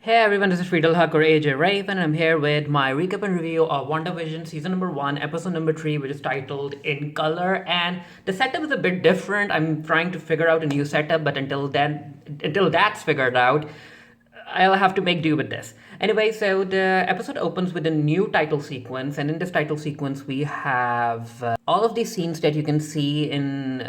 Hey everyone, this is Friedel Huck or AJ Raven, and I'm here with my recap and review of WandaVision Season number 1, Episode number 3, which is titled In Color. And the setup is a bit different. I'm trying to figure out a new setup, but until that's figured out, I'll have to make do with this. Anyway, so the episode opens with a new title sequence, and in this title sequence, we have all of these scenes that you can see in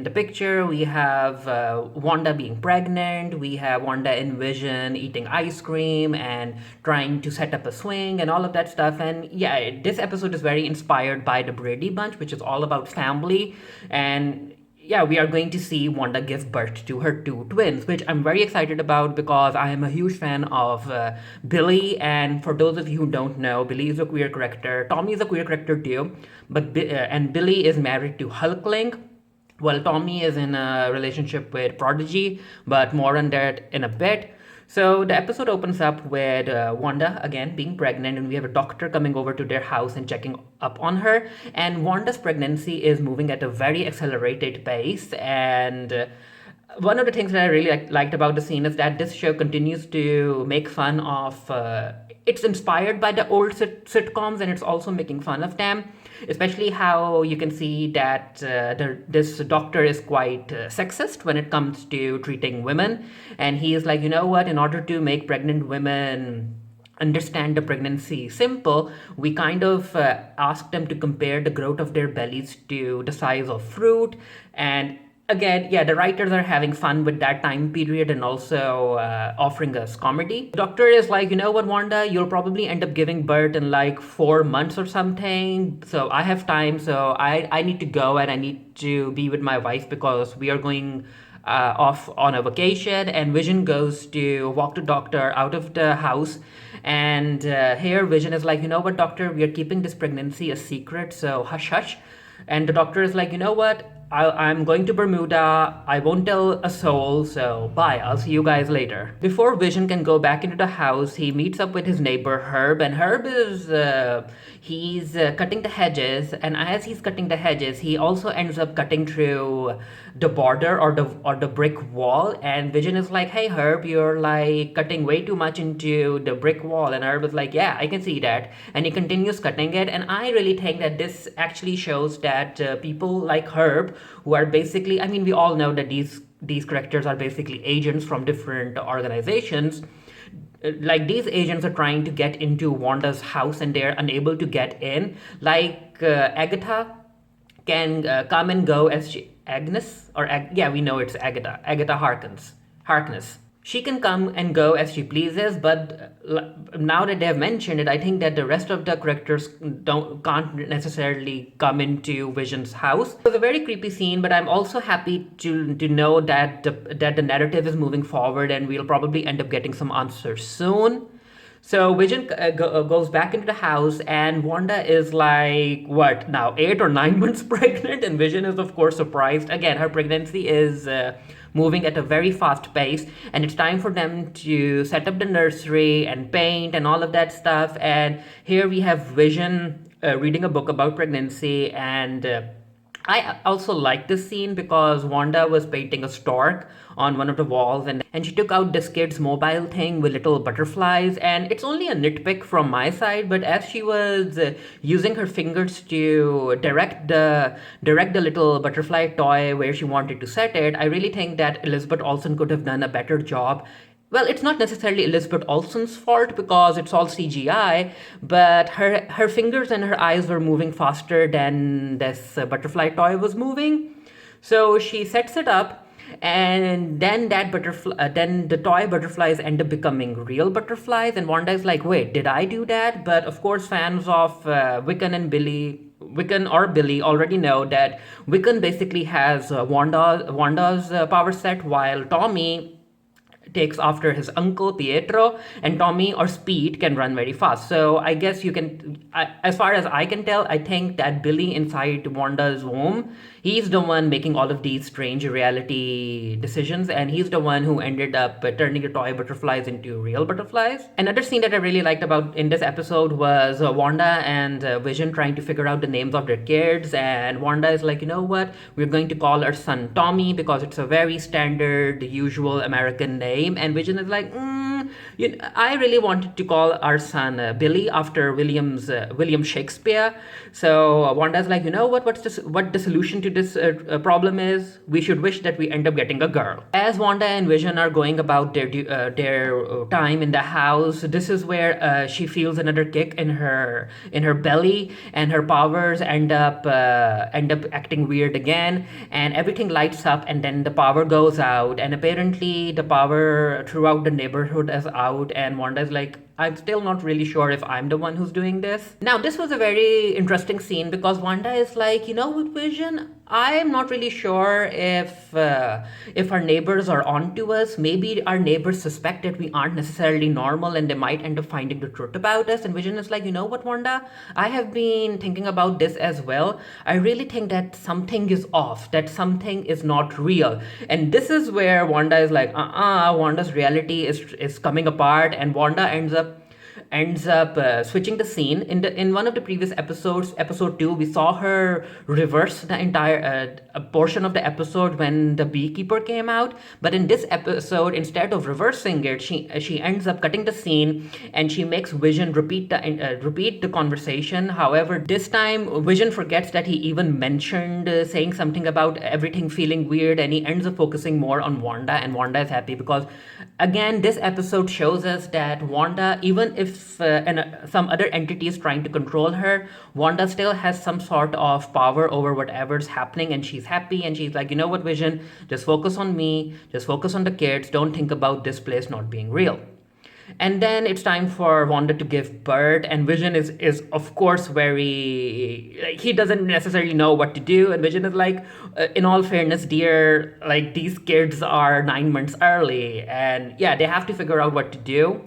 the picture. We have Wanda being pregnant. We have Wanda in Vision eating ice cream and trying to set up a swing and all of that stuff. And yeah, this episode is very inspired by the Brady Bunch, which is all about family. And yeah, we are going to see Wanda give birth to her two twins, which I'm very excited about because I am a huge fan of Billy. And for those of you who don't know, Billy is a queer character. Tommy is a queer character too, and Billy is married to Hulkling. Well, Tommy is in a relationship with Prodigy, but more on that in a bit. So the episode opens up with Wanda again being pregnant, and we have a doctor coming over to their house and checking up on her. And Wanda's pregnancy is moving at a very accelerated pace. And one of the things that I really liked about the scene is that this show continues to make fun of. It's inspired by the old sitcoms, and it's also making fun of them, especially how you can see that this doctor is quite sexist when it comes to treating women. And he is like, you know what, in order to make pregnant women understand the pregnancy simple, we kind of ask them to compare the growth of their bellies to the size of fruit. And again, yeah, the writers are having fun with that time period and also offering us comedy. The doctor is like, you know what, Wanda, you'll probably end up giving birth in like 4 months or something. So I have time. So I need to go and I need to be with my wife because we are going off on a vacation. And Vision goes to walk the doctor out of the house. And here Vision is like, you know what, doctor, we are keeping this pregnancy a secret. So hush, hush. And the doctor is like, you know what? I'm going to Bermuda. I won't tell a soul, so bye. I'll see you guys later. Before Vision can go back into the house, he meets up with his neighbor Herb, and Herb is he's cutting the hedges, and as he's cutting the hedges, he also ends up cutting through the border or the brick wall. And Vision is like, "Hey Herb, you're like cutting way too much into the brick wall." And Herb is like, "Yeah, I can see that." And he continues cutting it, and I really think that this actually shows that people like Herb, who are basically, I mean, we all know that these characters are basically agents from different organizations. Like these agents are trying to get into Wanda's house and they're unable to get in. Like Agatha can come and go as Agnes or yeah, we know it's Agatha. Agatha Harkness. She can come and go as she pleases, but now that they have mentioned it, I think that the rest of the characters can't necessarily come into Vision's house. It was a very creepy scene, but I'm also happy to know that the narrative is moving forward, and we'll probably end up getting some answers soon. So Vision goes back into the house, and Wanda is like, what, now 8 or 9 months pregnant? And Vision is, of course, surprised. Again, her pregnancy is moving at a very fast pace, and it's time for them to set up the nursery and paint and all of that stuff. And here we have Vision reading a book about pregnancy, and I also like this scene because Wanda was painting a stork on one of the walls, and she took out this kid's mobile thing with little butterflies. And it's only a nitpick from my side, but as she was using her fingers to direct the little butterfly toy where she wanted to set it, I really think that Elizabeth Olsen could have done a better job. Well, it's not necessarily Elizabeth Olsen's fault because it's all CGI, but her fingers and her eyes were moving faster than this butterfly toy was moving. So she sets it up, and then then the toy butterflies end up becoming real butterflies, and Wanda is like, "Wait, did I do that?" But of course, fans of Wiccan or Billy already know that Wiccan basically has Wanda's power set, while Tommy takes after his uncle Pietro, and Tommy or Speed can run very fast. So I guess as far as I can tell, I think that Billy inside Wanda's womb, he's the one making all of these strange reality decisions, and he's the one who ended up turning the toy butterflies into real butterflies. Another scene that I really liked about in this episode was Wanda and Vision trying to figure out the names of their kids, and Wanda is like, you know what, we're going to call our son Tommy because it's a very standard, usual American name. And Vision is like, I really wanted to call our son Billy after William Shakespeare. So Wanda's like, you know what? What the solution to this problem is? We should wish that we end up getting a girl. As Wanda and Vision are going about their time in the house, this is where she feels another kick in her belly, and her powers end up acting weird again, and everything lights up, and then the power goes out, and apparently the power throughout the neighborhood is out, and Wanda is like, I'm still not really sure if I'm the one who's doing this. Now, this was a very interesting scene because Wanda is like, you know what, Vision? I'm not really sure if our neighbors are onto us. Maybe our neighbors suspect that we aren't necessarily normal, and they might end up finding the truth about us. And Vision is like, you know what, Wanda? I have been thinking about this as well. I really think that something is off, that something is not real. And this is where Wanda is like, Wanda's reality is coming apart, and Wanda ends up switching the scene. In one of the previous episodes, episode 2, we saw her reverse the entire portion of the episode when the beekeeper came out. But in this episode, instead of reversing it, she ends up cutting the scene, and she makes Vision repeat the conversation. However, this time Vision forgets that he even mentioned saying something about everything feeling weird, and he ends up focusing more on Wanda, and Wanda is happy because, again, this episode shows us that Wanda, even if some other entity is trying to control her, Wanda still has some sort of power over whatever's happening, and she's happy, and she's like, you know what, Vision, just focus on me, just focus on the kids, don't think about this place not being real. And then it's time for Wanda to give birth, and Vision is of course very, like, he doesn't necessarily know what to do, and Vision is like, in all fairness, dear, like, these kids are 9 months early, and yeah, they have to figure out what to do.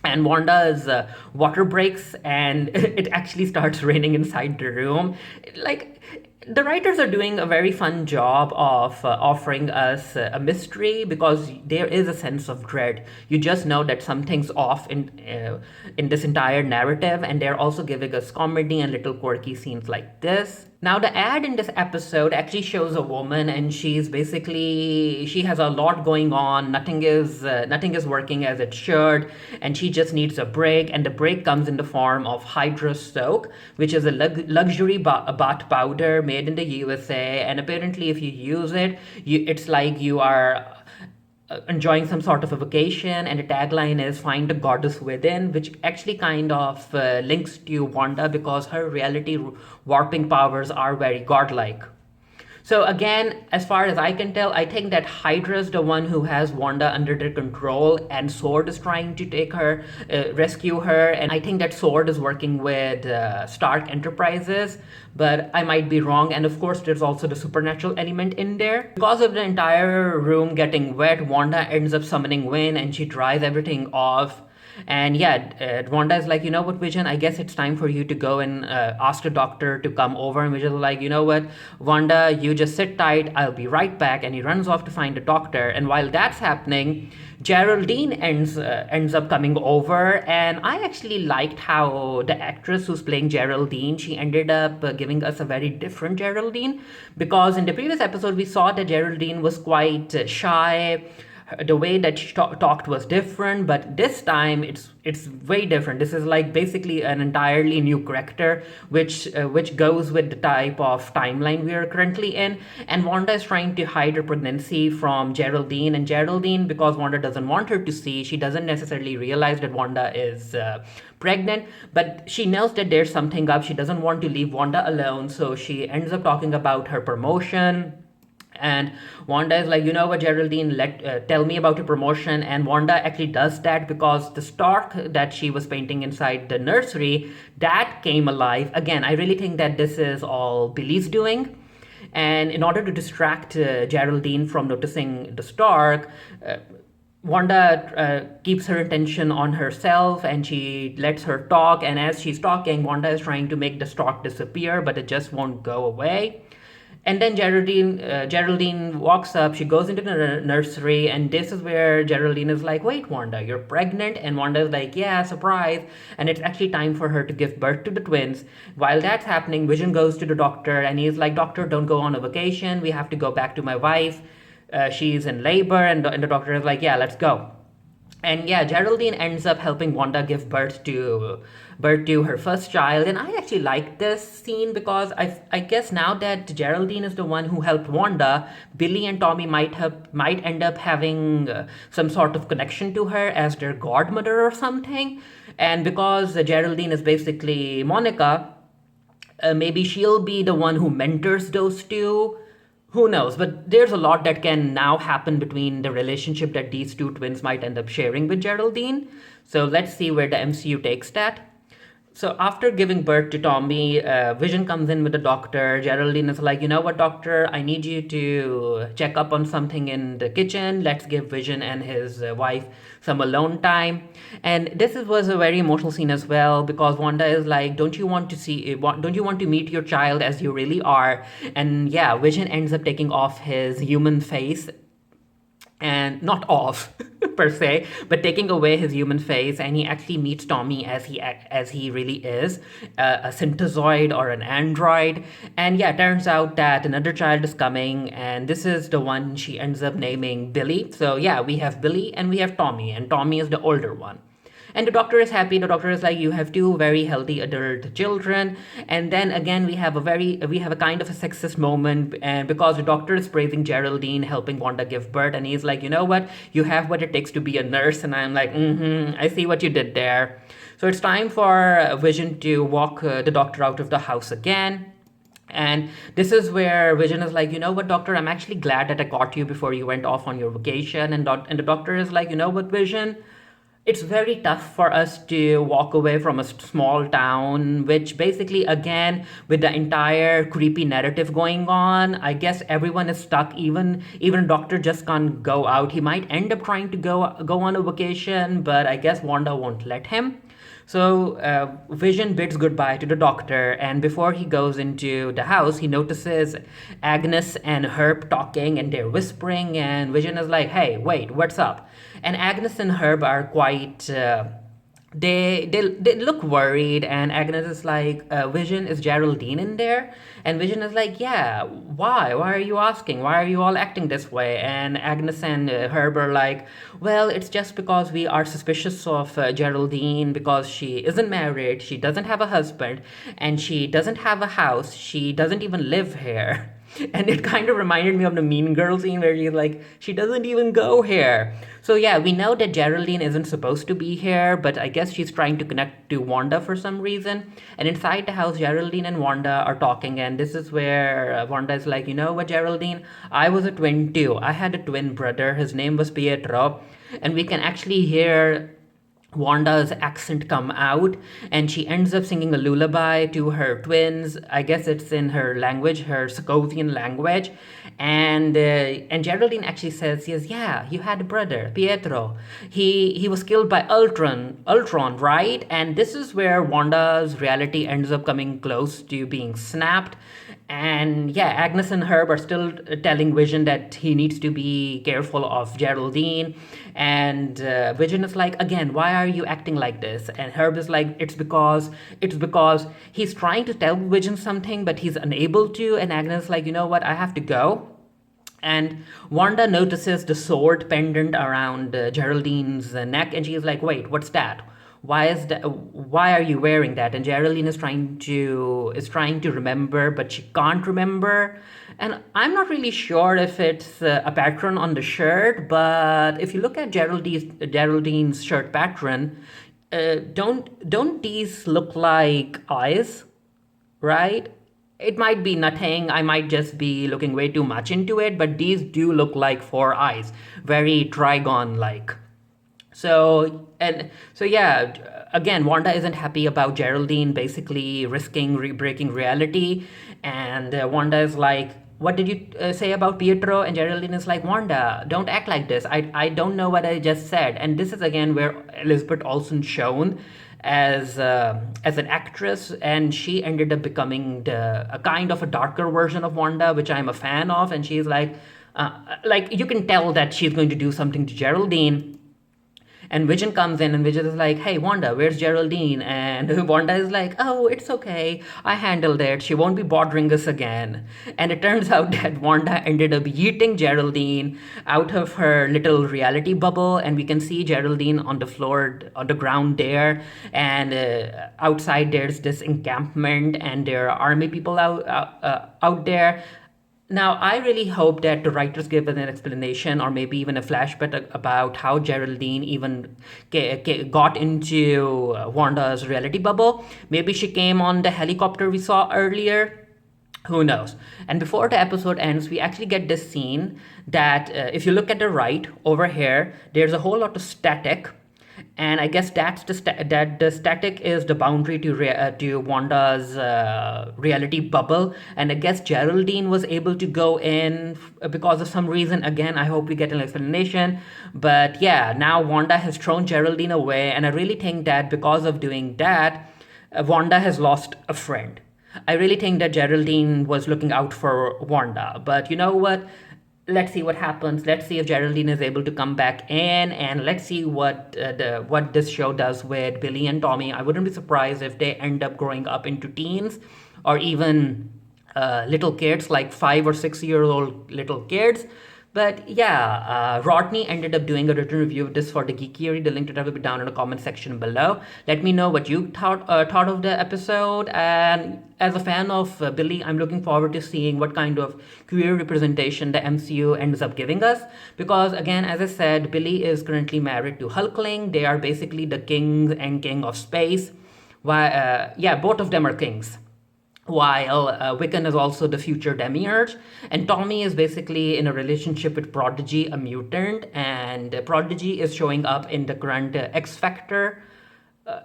And Wanda's water breaks, and it actually starts raining inside the room. Like, the writers are doing a very fun job of offering us a mystery, because there is a sense of dread. You just know that something's off in this entire narrative, and they're also giving us comedy and little quirky scenes like this. Now, the ad in this episode actually shows a woman, and she has a lot going on. Nothing is working as it should, and she just needs a break. And the break comes in the form of Hydra Soak, which is a luxury bath powder made in the USA. And apparently, if you use it, it's like you are enjoying some sort of a vacation, and the tagline is "Find the goddess within," which actually kind of links to Wanda, because her reality warping powers are very godlike. So again, as far as I can tell, I think that Hydra is the one who has Wanda under their control, and Sword is trying to take her, rescue her, and I think that Sword is working with Stark Enterprises, but I might be wrong. And of course, there's also the supernatural element in there. Because of the entire room getting wet, Wanda ends up summoning wind, and she dries everything off. And yeah, Wanda is like, you know what, Vision, I guess it's time for you to go and ask the doctor to come over. And Vision is like, you know what, Wanda, you just sit tight, I'll be right back. And he runs off to find the doctor. And while that's happening, Geraldine ends up coming over. And I actually liked how the actress who's playing Geraldine, she ended up giving us a very different Geraldine. Because in the previous episode, we saw that Geraldine was quite shy. The way that she talked was different, but this time it's way different. This is like basically an entirely new character, which goes with the type of timeline we are currently in. And Wanda is trying to hide her pregnancy from Geraldine, and Geraldine, because Wanda doesn't want her to see, she doesn't necessarily realize that Wanda is pregnant, but she knows that there's something up. She doesn't want to leave Wanda alone, so she ends up talking about her promotion. And Wanda is like, you know what, Geraldine, tell me about your promotion. And Wanda actually does that, because the Stark that she was painting inside the nursery, that came alive. Again, I really think that this is all Billy's doing. And in order to distract Geraldine from noticing the Stark, Wanda keeps her attention on herself, and she lets her talk. And as she's talking, Wanda is trying to make the Stark disappear, but it just won't go away. And then Geraldine walks up, she goes into the nursery, and this is where Geraldine is like, wait, Wanda, you're pregnant? And Wanda is like, yeah, surprise. And it's actually time for her to give birth to the twins. While that's happening, Vision goes to the doctor, and he's like, doctor, don't go on a vacation. We have to go back to my wife. She's in labor. And the doctor is like, yeah, let's go. And yeah, Geraldine ends up helping Wanda give birth to her first child. And I actually like this scene because I guess now that Geraldine is the one who helped Wanda, Billy and Tommy might end up having some sort of connection to her as their godmother or something. And because Geraldine is basically Monica, maybe she'll be the one who mentors those two. Who knows? But there's a lot that can now happen between the relationship that these two twins might end up sharing with Geraldine. So let's see where the MCU takes that. So after giving birth to Tommy, Vision comes in with the doctor. Geraldine is like, you know what, doctor, I need you to check up on something in the kitchen. Let's give Vision and his wife some alone time. And was a very emotional scene as well because Wanda is like, don't you want to meet your child as you really are? And yeah, Vision ends up taking off his human face and not off per se, but taking away his human face, and he actually meets Tommy as he really is, a synthezoid or an android. And yeah, turns out that another child is coming, and this is the one she ends up naming Billy. So yeah, we have Billy and we have Tommy, and Tommy is the older one. And the doctor is happy. The doctor is like, you have two very healthy adult children. And then again, we have a kind of a sexist moment, and because the doctor is praising Geraldine helping Wanda give birth, and he's like, you know what, you have what it takes to be a nurse. And I'm like, I see what you did there. So it's time for Vision to walk the doctor out of the house again. And this is where Vision is like, you know what, doctor, I'm actually glad that I caught you before you went off on your vacation. And the doctor is like, you know what, Vision, it's very tough for us to walk away from a small town, which basically, again, with the entire creepy narrative going on, I guess everyone is stuck. Even doctor just can't go out. He might end up trying to go on a vacation, but I guess Wanda won't let him. So Vision bids goodbye to the doctor, and before he goes into the house, he notices Agnes and Herb talking, and they're whispering. And Vision is like, "Hey, wait, what's up?" And Agnes and Herb are quite. They look worried, and Agnes is like, Vision, is Geraldine in there? And Vision is like, yeah, why are you asking, why are you all acting this way? And Agnes and Herb are like, well, it's just because we are suspicious of Geraldine because she isn't married, she doesn't have a husband, and she doesn't have a house, she doesn't even live here. And it kind of reminded me of the Mean Girl scene where she's like, she doesn't even go here. So yeah, we know that Geraldine isn't supposed to be here, but I guess she's trying to connect to Wanda for some reason. And inside the house, Geraldine and Wanda are talking, and this is where Wanda is like, you know what, Geraldine, I was a twin too. I had a twin brother. His name was Pietro. And we can actually hear Wanda's accent come out, and she ends up singing a lullaby to her twins. I guess it's in her language, her Sokovian language. And Geraldine actually says, yes, yeah, you had a brother, Pietro. He was killed by Ultron, right? And this is where Wanda's reality ends up coming close to being snapped. And yeah, Agnes and Herb are still telling Vision that he needs to be careful of Geraldine. And Vision is like, again, why are you acting like this? And Herb is like, it's because he's trying to tell Vision something, but he's unable to. And Agnes is like, you know what, I have to go. And Wanda notices the sword pendant around Geraldine's neck, and she's like, wait, what's that? Why are you wearing that? And Geraldine is trying to remember, but she can't remember. And I'm not really sure if it's a pattern on the shirt, but if you look at Geraldine's shirt pattern, don't these look like eyes, right? It might be nothing, I might just be looking way too much into it, but these do look like four eyes, very trigon like. So yeah, again, Wanda isn't happy about Geraldine basically risking breaking reality, and Wanda is like, "What did you say about Pietro?" And Geraldine is like, "Wanda, don't act like this. I don't know what I just said." And this is again where Elizabeth Olsen shone as an actress, and she ended up becoming a kind of a darker version of Wanda, which I'm a fan of. And she's like you can tell that she's going to do something to Geraldine. And Vision comes in and Vision is like, hey, Wanda, where's Geraldine? And Wanda is like, oh, it's okay. I handled it. She won't be bothering us again. And it turns out that Wanda ended up yeeting Geraldine out of her little reality bubble. And we can see Geraldine on the floor, on the ground there. And outside, there's this encampment, and there are army people out there. Now, I really hope that the writers give us an explanation or maybe even a flashback about how Geraldine even got into Wanda's reality bubble. Maybe she came on the helicopter we saw earlier. Who knows? And before the episode ends, we actually get this scene that if you look at the right over here, there's a whole lot of static, and I guess that's that the static is the boundary to Wanda's reality bubble. And I guess Geraldine was able to go in because of some reason. Again, I hope we get an explanation. But yeah, now Wanda has thrown Geraldine away, and I really think that because of doing that, Wanda has lost a friend. I really think that Geraldine was looking out for Wanda. But you know what? Let's see what happens. Let's see if Geraldine is able to come back in, and let's see what this show does with Billy and Tommy. I wouldn't be surprised if they end up growing up into teens or even little kids, like 5 or 6 year old little kids. But yeah, Rodney ended up doing a written review of this for the Geekery. The link to that will be down in the comment section below. Let me know what you thought of the episode. And as a fan of Billy, I'm looking forward to seeing what kind of queer representation the MCU ends up giving us. Because again, as I said, Billy is currently married to Hulkling. They are basically the king of space. Yeah, both of them are kings, while Wiccan is also the future demiurge. And Tommy is basically in a relationship with Prodigy, a mutant, and Prodigy is showing up in the current X Factor.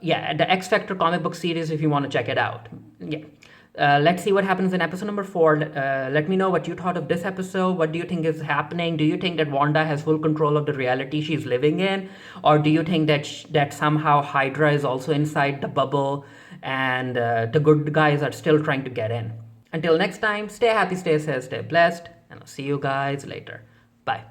Yeah, the X Factor comic book series if you want to check it out. Yeah. Let's see what happens in episode number 4. Let me know what you thought of this episode. What do you think is happening? Do you think that Wanda has full control of the reality she's living in? Or do you think that that somehow Hydra is also inside the bubble and the good guys are still trying to get in? Until next time, stay happy, stay safe, stay blessed, and I'll see you guys later. Bye.